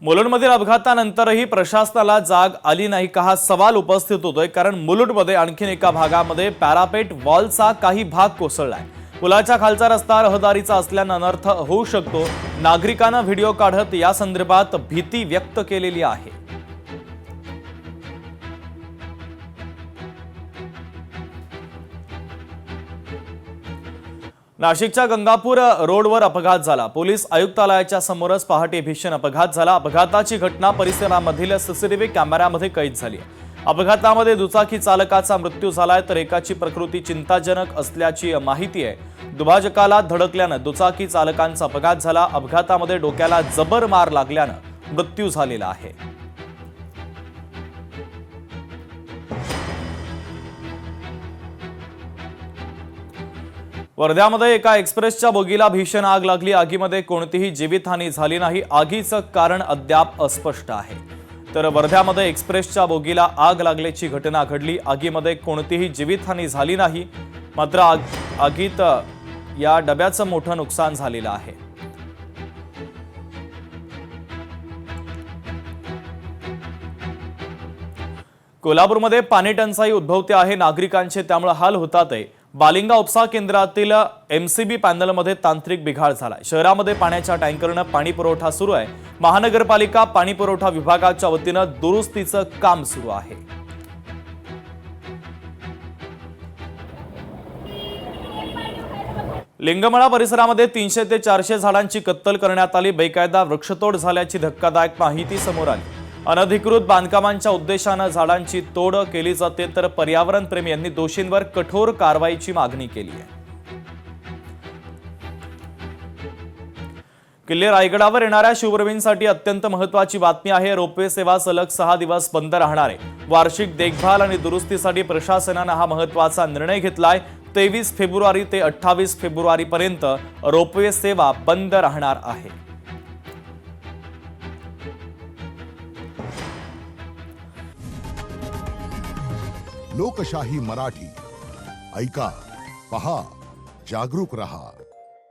मुलुंडमधील अपघातानंतरही प्रशासनाला जाग आली नाही का हा सवाल उपस्थित होतोय। कारण मुलुंडमध्ये आणखीन एका भागामध्ये पॅरापेट वॉलचा काही भाग कोसळलाय। पुलाच्या खालचा रस्ता रहदारीचा असल्याने अनर्थ होऊ शकतो। नागरिकांना व्हिडिओ काढत या संदर्भात भीती व्यक्त केलेली आहे। नाशिकच्या गंगापूर रोडवर अपघात झाला। पोलीस आयुक्तालयाच्या समोरच पहाटे भीषण अपघात झाला। अपघाताची घटना परिसरामधील सीसीटीव्ही कॅमेऱ्यामध्ये कैद झाली आहे। अपघातामध्ये दुचाकी चालकाचा मृत्यू झालाय तर एकाची प्रकृती चिंताजनक असल्याची माहिती आहे। दुभाजकाला धडकल्याने दुचाकी चालकांचा अपघात झाला। अपघातामध्ये डोक्याला जबर मार लागल्याने मृत्यू झालेला आहे। वर्ध्यामध्ये एका एक्सप्रेसच्या बोगीला भीषण आग लागली। आगीमध्ये कोणतीही जीवितहानी झाली नाही। आगीचं कारण अद्याप अस्पष्ट आहे। तर वर्ध्यामध्ये एक्सप्रेसच्या बोगीला आग लागल्याची घटना घडली। आगीमध्ये कोणतीही जीवितहानी झाली नाही, मात्र आगीत या डब्याचं मोठं नुकसान झालेलं आहे। कोल्हापूरमध्ये पाणी टंचाई उद्भवते आहे। नागरिकांचे त्यामुळे हाल होतात आहे। बालिंगा उपसा केंद्रातील एमसीबी पॅनलमध्ये तांत्रिक बिघाड झाला। शहरामध्ये पाण्याच्या टँकरनं पाणी पुरवठा सुरू आहे। महानगरपालिका पाणी पुरवठा विभागाच्या वतीनं दुरुस्तीचं काम सुरू आहे। लिंगमळा परिसरामध्ये 300 ते 400 झाडांची कत्तल करण्यात आली। बेकायदा वृक्षतोड झाल्याची धक्कादायक माहिती समोर आली। अनधिकृत बांधकामांच्या उद्देशाने झाडांची तोड केली जाते तर पर्यावरण प्रेमी यांनी दोषींवर कठोर कारवाईची मागणी केली आहे। किल्ले रायगडावर येणाऱ्या शिवप्रेमींसाठी अत्यंत महत्त्वाची बातमी आहे। रोपवे सेवा सलग 6 दिवस बंद राहणार आहे। वार्षिक देखभाल आणि दुरुस्तीसाठी प्रशासनाने हा महत्त्वाचा निर्णय घेतलाय। 23 फेब्रुवारी ते 28 फेब्रुवारी पर्यंत रोपवे सेवा बंद राहणार आहे। लोकशाही मराठी ऐका, पहा, जागरूक रहा।